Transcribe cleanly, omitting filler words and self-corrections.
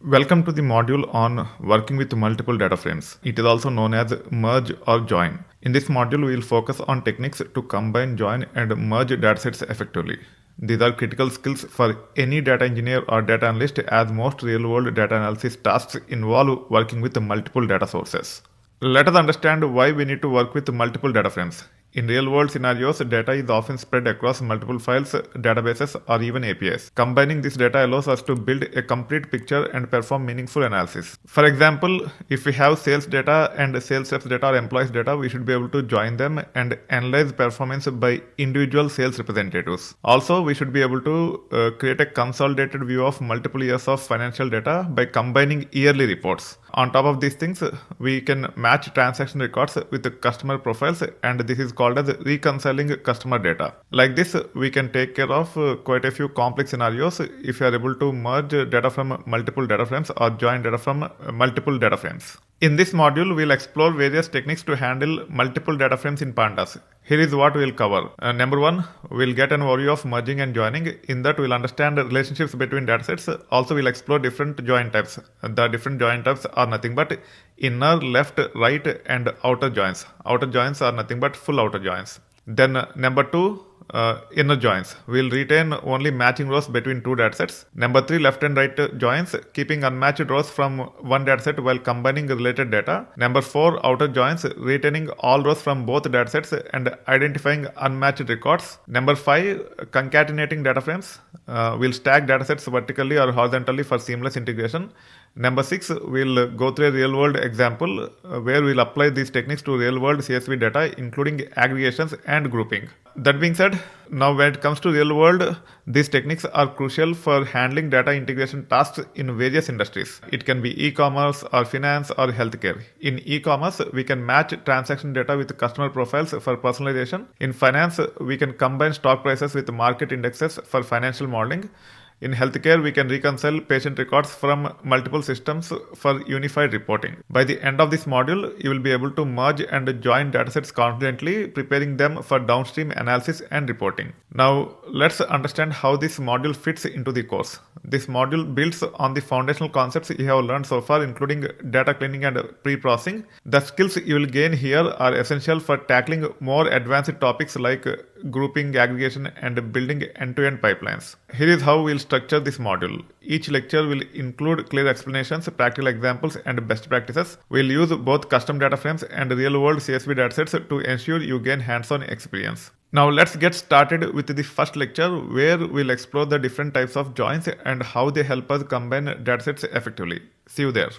Welcome to the module on working with multiple data frames. It is also known as merge or join. In this module, we will focus on techniques to combine, join, and merge datasets effectively. These are critical skills for any data engineer or data analyst, as most real-world data analysis tasks involve working with multiple data sources. Let us understand why we need to work with multiple data frames. In real-world scenarios, data is often spread across multiple files, databases, or even APIs. Combining this data allows us to build a complete picture and perform meaningful analysis. For example, if we have sales data and sales reps data or employees data, we should be able to join them and analyze performance by individual sales representatives. Also, we should be able to create a consolidated view of multiple years of financial data by combining yearly reports. On top of these things, we can match transaction records with the customer profiles, and this is called as reconciling customer data. Like this, we can take care of quite a few complex scenarios if you are able to merge data from multiple data frames or join data from multiple data frames. In this module, we'll explore various techniques to handle multiple data frames in Pandas. Here is what we'll cover. Number one, we'll get an overview of merging and joining. In that, we'll understand the relationships between datasets. Also, we'll explore different join types. The different join types are nothing but inner, left, right, and outer joins. Outer joins are nothing but full outer joins. Then number two, inner joins. We'll retain only matching rows between two datasets. Number three, left and right joins, keeping unmatched rows from one dataset while combining related data. Number four, outer joins, retaining all rows from both datasets and identifying unmatched records. Number five, concatenating DataFrames. We'll stack datasets vertically or horizontally for seamless integration. Number six, we'll go through a real-world example where we'll apply these techniques to real-world CSV data, including aggregations and grouping. That being said, now when it comes to real world, these techniques are crucial for handling data integration tasks in various industries. It can be e-commerce or finance or healthcare. In e-commerce, we can match transaction data with customer profiles for personalization. In finance, we can combine stock prices with market indexes for financial modeling. In healthcare, we can reconcile patient records from multiple systems for unified reporting. By the end of this module, you will be able to merge and join datasets confidently, preparing them for downstream analysis and reporting. Now, let's understand how this module fits into the course. This module builds on the foundational concepts you have learned so far, including data cleaning and pre-processing. The skills you will gain here are essential for tackling more advanced topics like grouping, aggregation, and building end-to-end pipelines. Here is how we'll structure this module. Each lecture will include clear explanations, practical examples, and best practices. We'll use both custom data frames and real-world CSV datasets to ensure you gain hands-on experience. Now let's get started with the first lecture, where we'll explore the different types of joins and how they help us combine datasets effectively. See you there.